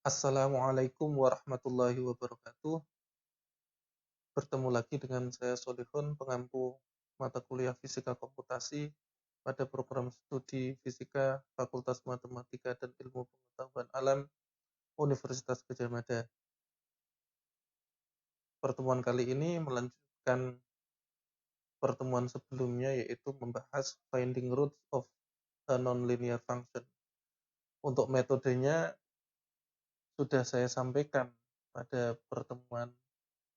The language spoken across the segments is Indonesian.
Assalamualaikum warahmatullahi wabarakatuh. Bertemu lagi dengan saya Solihun, pengampu mata kuliah Fisika Komputasi pada program studi Fisika Fakultas Matematika dan Ilmu Pengetahuan Alam Universitas Gadjah Mada. Pertemuan kali ini melanjutkan pertemuan sebelumnya, yaitu membahas finding roots of a nonlinear function. Untuk metodenya sudah saya sampaikan pada pertemuan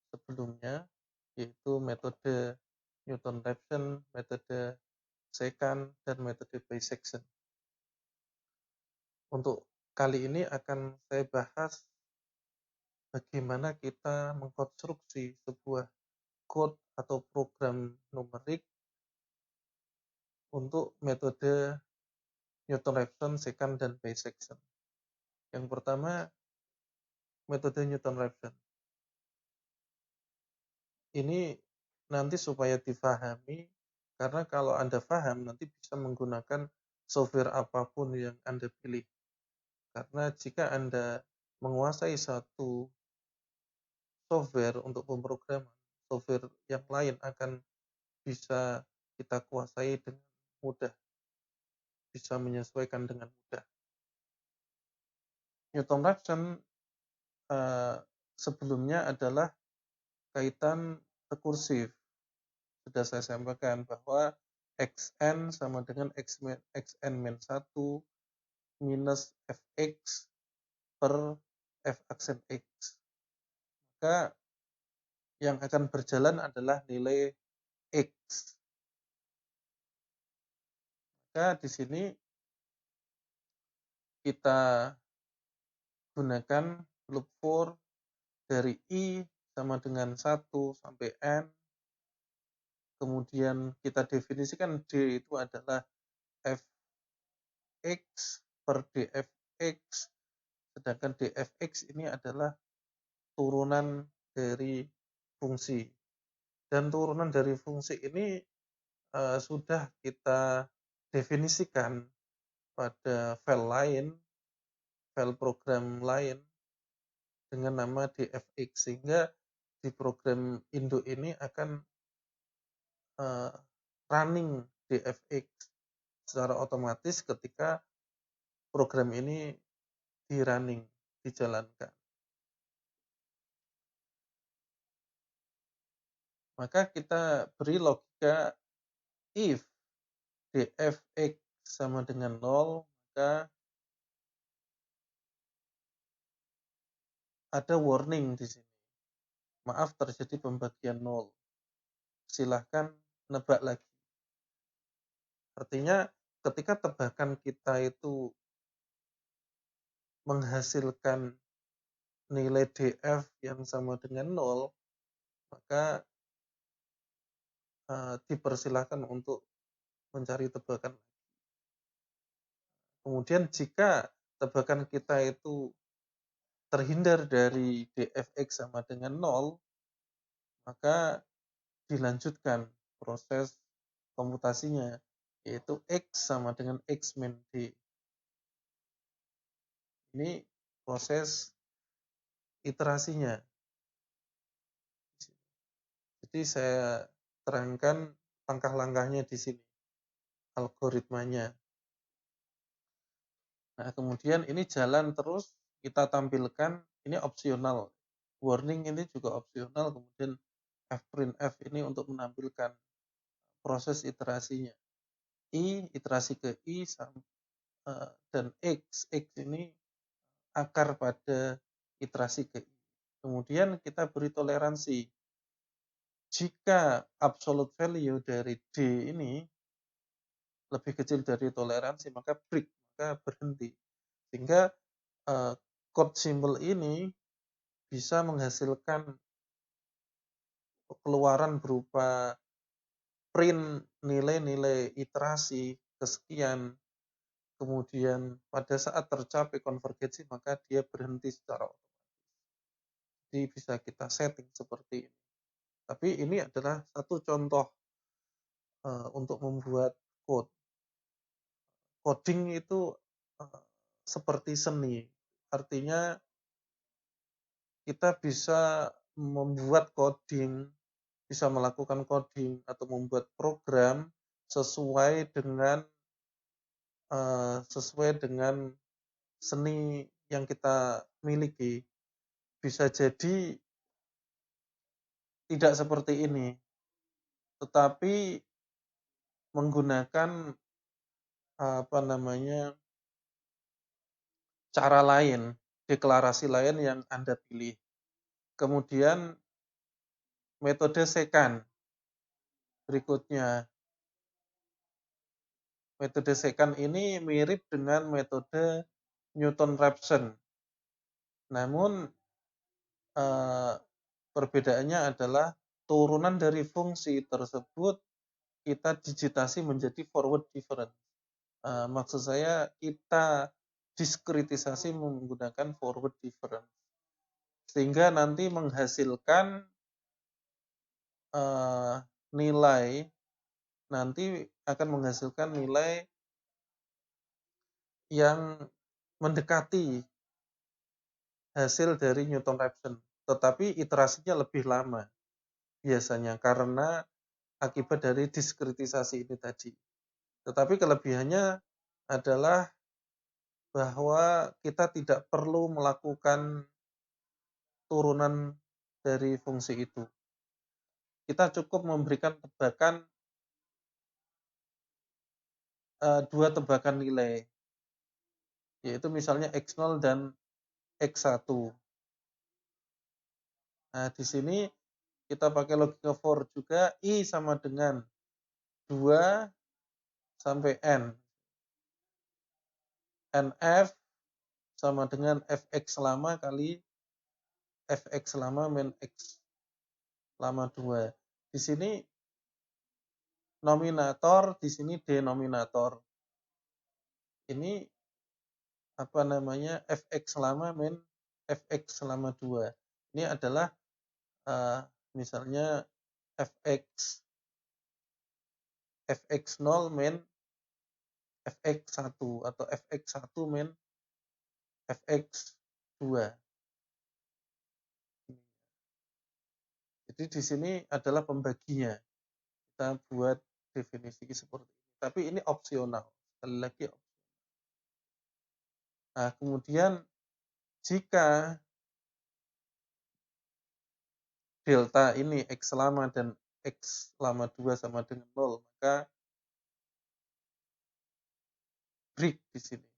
sebelumnya, yaitu metode Newton-Raphson, metode secant, dan metode bisection. Untuk kali ini akan saya bahas bagaimana kita mengkonstruksi sebuah code atau program numerik untuk metode Newton-Raphson, secant, dan bisection. Yang pertama, metode Newton-Raphson. Ini nanti supaya difahami, karena kalau Anda paham, nanti bisa menggunakan software apapun yang Anda pilih. Karena jika Anda menguasai satu software untuk pemrograman, software yang lain akan bisa kita kuasai dengan mudah, bisa menyesuaikan dengan mudah. Newton-Raphson sebelumnya adalah kaitan rekursif. Sudah saya sampaikan bahwa xn sama dengan xn-1 minus fx per f aksen x. Maka yang akan berjalan adalah nilai x. Maka di sini kita gunakan loop for dari i sama dengan 1 sampai n. Kemudian kita definisikan d itu adalah fx per dfx, sedangkan dfx ini adalah turunan dari fungsi. Dan turunan dari fungsi ini sudah kita definisikan pada file lain, file program lain dengan nama dfx, sehingga di program induk ini akan running dfx secara otomatis ketika program ini di-running, dijalankan. Maka kita beri logika if dfx sama dengan 0, maka ada warning di sini. Maaf, terjadi pembagian 0. Silahkan nebak lagi. Artinya ketika tebakan kita itu menghasilkan nilai df yang sama dengan 0, maka dipersilahkan untuk mencari tebakan. Kemudian jika tebakan kita itu terhindar dari dfx sama dengan 0, maka dilanjutkan proses komputasinya, yaitu x sama dengan x min d. Ini proses iterasinya. Jadi saya terangkan langkah-langkahnya di sini, algoritmanya. Nah, kemudian ini jalan terus, kita tampilkan, ini opsional. Warning ini juga opsional, kemudian fprintf ini untuk menampilkan proses iterasinya. I, iterasi ke I, dan X ini akar pada iterasi ke I. Kemudian kita beri toleransi. Jika absolute value dari D ini lebih kecil dari toleransi, maka break, maka berhenti. Sehingga code symbol ini bisa menghasilkan keluaran berupa print nilai-nilai iterasi kesekian, kemudian pada saat tercapai konvergensi maka dia berhenti secara otomatis. Jadi bisa kita setting seperti ini. Tapi ini adalah satu contoh untuk membuat code. Coding itu seperti seni, artinya kita bisa membuat coding, bisa melakukan coding atau membuat program sesuai dengan seni yang kita miliki. Bisa jadi tidak seperti ini, tetapi menggunakan cara lain, deklarasi lain yang Anda pilih. Kemudian metode second berikutnya. Metode second ini mirip dengan metode Newton-Raphson. Namun perbedaannya adalah turunan dari fungsi tersebut kita digitasi menjadi forward difference. Maksud saya kita diskritisasi menggunakan forward difference. Sehingga nanti menghasilkan nilai, nanti akan menghasilkan nilai yang mendekati hasil dari Newton-Raphson. Tetapi iterasinya lebih lama biasanya karena akibat dari diskritisasi ini tadi. Tetapi kelebihannya adalah bahwa kita tidak perlu melakukan turunan dari fungsi itu. Kita cukup memberikan tebakan, dua tebakan nilai, yaitu misalnya X0 dan X1. Nah, di sini kita pakai logika for juga, I sama dengan 2 sampai N. NF sama dengan Fx lama kali Fx lama min X lama 2. Di sini nominator, di sini denominator. Ini Fx lama min Fx lama 2. Ini adalah misalnya Fx0 min Fx1 atau Fx1 min Fx2. Jadi di sini adalah pembaginya. Kita buat definisi seperti ini. Tapi ini opsional. Sekali lagi opsional. Nah, kemudian jika delta ini X lama dan X lama 2 sama dengan 0, maka break di sini.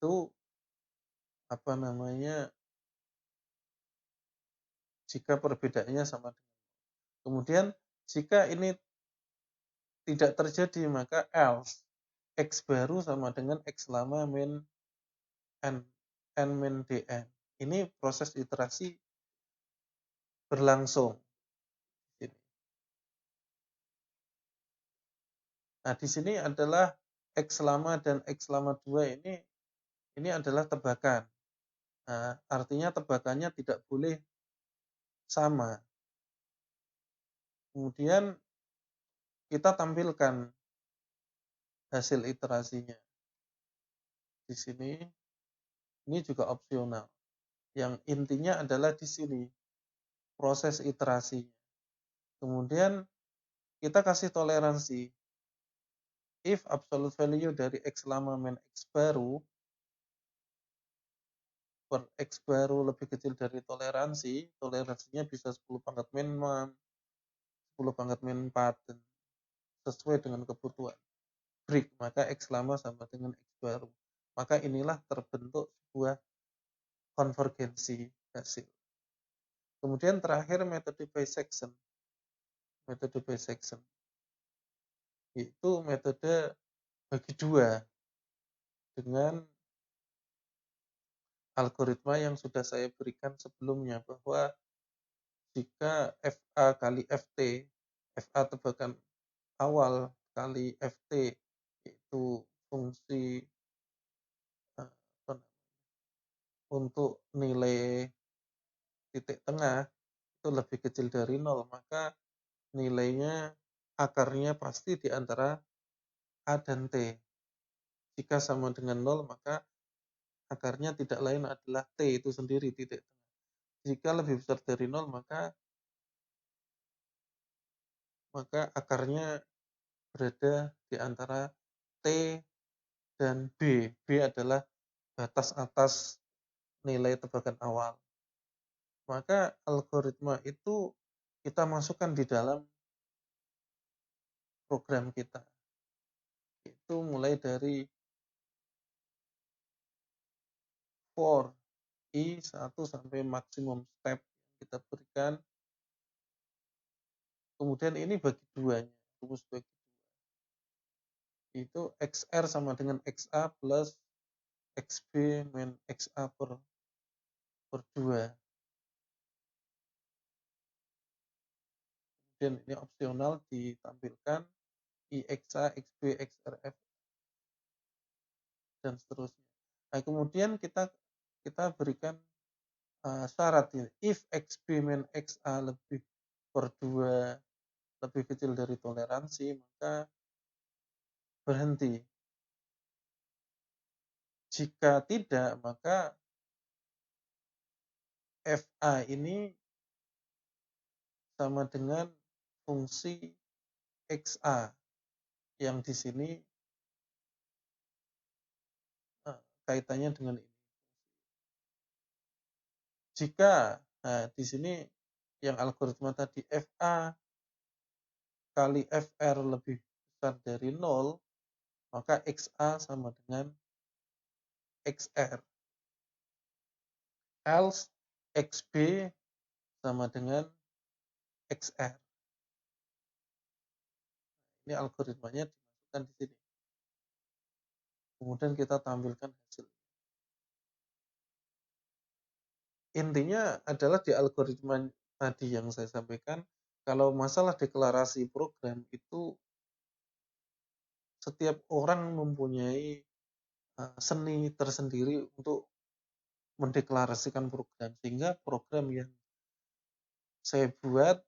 Itu jika perbedaannya sama dengan 0. Kemudian jika ini tidak terjadi, maka else X baru sama dengan X lama min N min Dn. Ini proses iterasi berlangsung. Nah, di sini adalah X lama dan X lama 2 ini adalah tebakan. Nah, artinya tebakannya tidak boleh sama. Kemudian kita tampilkan hasil iterasinya. Di sini, ini juga opsional. Yang intinya adalah di sini, proses iterasinya. Kemudian kita kasih toleransi. If absolute value dari X lama min X baru per X baru lebih kecil dari toleransi, toleransinya bisa 10 pangkat min 10 pangkat min 4, dan sesuai dengan kebutuhan. Break, maka X lama sama dengan X baru. Maka inilah terbentuk sebuah konvergensi hasil. Kemudian terakhir metode bisection. Metode bisection itu metode bagi dua dengan algoritma yang sudah saya berikan sebelumnya, bahwa jika FA kali FT, FA tebakan awal kali FT itu fungsi untuk nilai titik tengah itu lebih kecil dari 0, maka nilainya akarnya pasti di antara A dan T. Jika sama dengan 0, maka akarnya tidak lain adalah T itu sendiri, titik tengah. Jika lebih besar dari 0, maka akarnya berada di antara T dan B. B adalah batas atas nilai tebakan awal. Maka algoritma itu kita masukkan di dalam program kita. Itu mulai dari for I1 sampai maksimum step yang kita berikan. Kemudian ini bagi duanya, rumus bagi dua. Itu XR sama dengan XA plus XB min XA per 2. Kemudian ini opsional ditampilkan IXA, XB, XRF, dan seterusnya. Nah, kemudian kita berikan syarat ini. If XB min XA lebih per 2 lebih kecil dari toleransi, maka berhenti. Jika tidak, maka FA ini sama dengan fungsi XA yang di sini kaitannya dengan ini. Jika di sini yang algoritma tadi FA kali FR lebih besar dari 0, maka XA sama dengan XR. Else XB sama dengan XR. Ini algoritmanya dimasukkan di sini. Kemudian kita tampilkan hasil. Intinya adalah di algoritma tadi yang saya sampaikan, kalau masalah deklarasi program itu setiap orang mempunyai seni tersendiri untuk mendeklarasikan program, sehingga program yang saya buat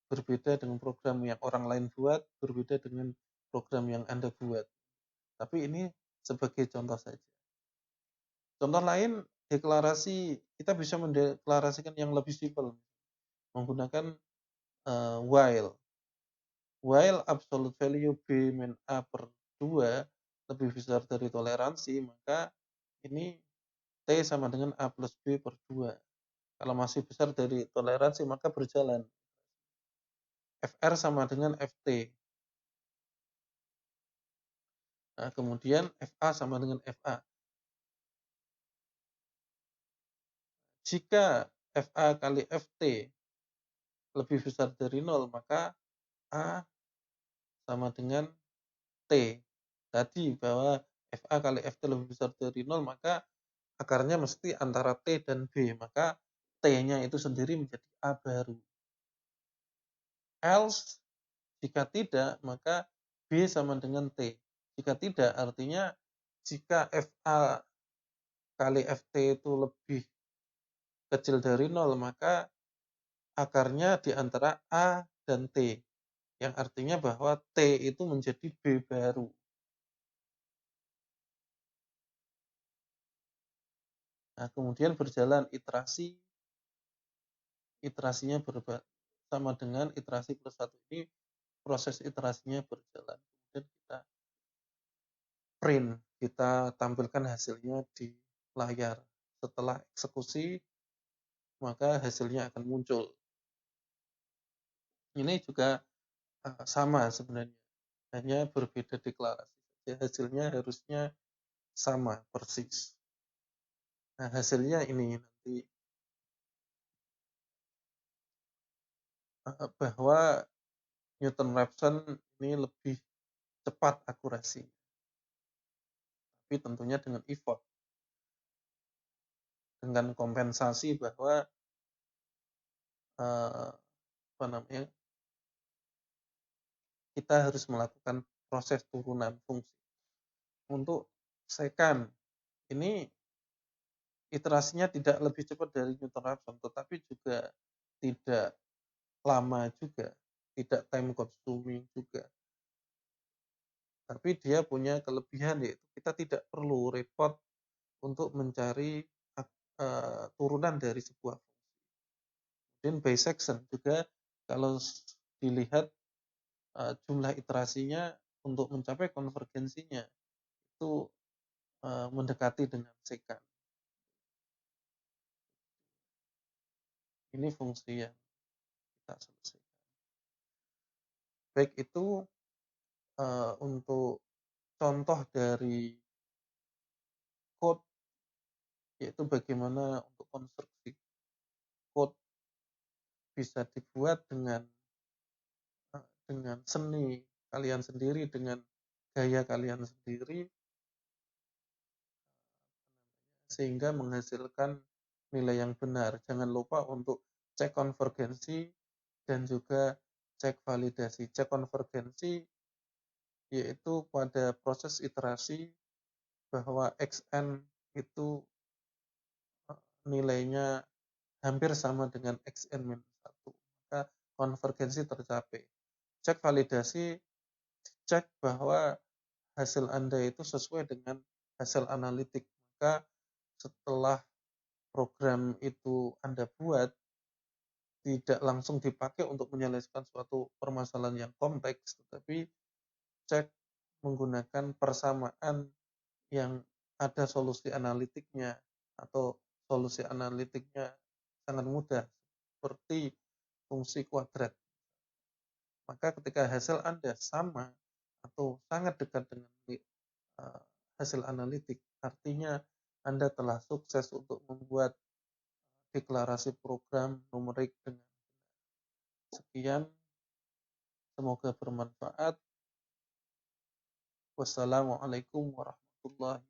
berbeda dengan program yang orang lain buat, berbeda dengan program yang Anda buat. Tapi ini sebagai contoh saja. Contoh lain, deklarasi, kita bisa mendeklarasikan yang lebih simpel, menggunakan while. While absolute value B min A per 2 lebih besar dari toleransi, maka ini T sama dengan A plus B per 2. Kalau masih besar dari toleransi, maka berjalan. FR sama dengan FT. Nah, kemudian FA sama dengan FA. Jika FA kali FT lebih besar dari 0, maka A sama dengan T. Tadi bahwa FA kali FT lebih besar dari 0, maka akarnya mesti antara T dan B. Maka T-nya itu sendiri menjadi A baru. Else, jika tidak, maka B sama dengan T. Jika tidak, artinya jika FA kali FT itu lebih kecil dari 0, maka akarnya di antara A dan T, yang artinya bahwa T itu menjadi B baru. Nah, kemudian berjalan iterasi, iterasinya sama dengan iterasi plus 1 ini, proses iterasinya berjalan. Kemudian kita print, kita tampilkan hasilnya di layar. Setelah eksekusi, maka hasilnya akan muncul. Ini juga sama sebenarnya, hanya berbeda deklarasi. Hasilnya harusnya sama persis. Nah, hasilnya ini nanti bahwa Newton-Raphson ini lebih cepat akurasi, tapi tentunya dengan effort, dengan kompensasi bahwa kita harus melakukan proses turunan fungsi. Untuk second, ini iterasinya tidak lebih cepat dari Newton-Raphson, tetapi juga tidak lama juga, tidak time consuming juga. Tapi dia punya kelebihan, yaitu kita tidak perlu repot untuk mencari turunan dari sebuah fungsi. Kemudian bisection juga kalau dilihat jumlah iterasinya untuk mencapai konvergensinya itu mendekati dengan secant. Ini fungsi yang kita selesaikan. Baik itu untuk contoh dari code, yaitu bagaimana untuk konstruksi code bisa dibuat dengan seni kalian sendiri, dengan gaya kalian sendiri, sehingga menghasilkan nilai yang benar. Jangan lupa untuk cek konvergensi dan juga cek validasi. Cek konvergensi yaitu pada proses iterasi bahwa xn itu nilainya hampir sama dengan xn-1, maka konvergensi tercapai. Cek validasi, cek bahwa hasil Anda itu sesuai dengan hasil analitik, maka setelah program itu Anda buat, tidak langsung dipakai untuk menyelesaikan suatu permasalahan yang kompleks, tetapi cek menggunakan persamaan yang ada solusi analitiknya, atau solusi analitiknya sangat mudah, seperti fungsi kuadrat. Maka ketika hasil Anda sama atau sangat dekat dengan hasil analitik, artinya Anda telah sukses untuk membuat deklarasi program numerik dengan sekian. Semoga bermanfaat. Wassalamualaikum warahmatullahi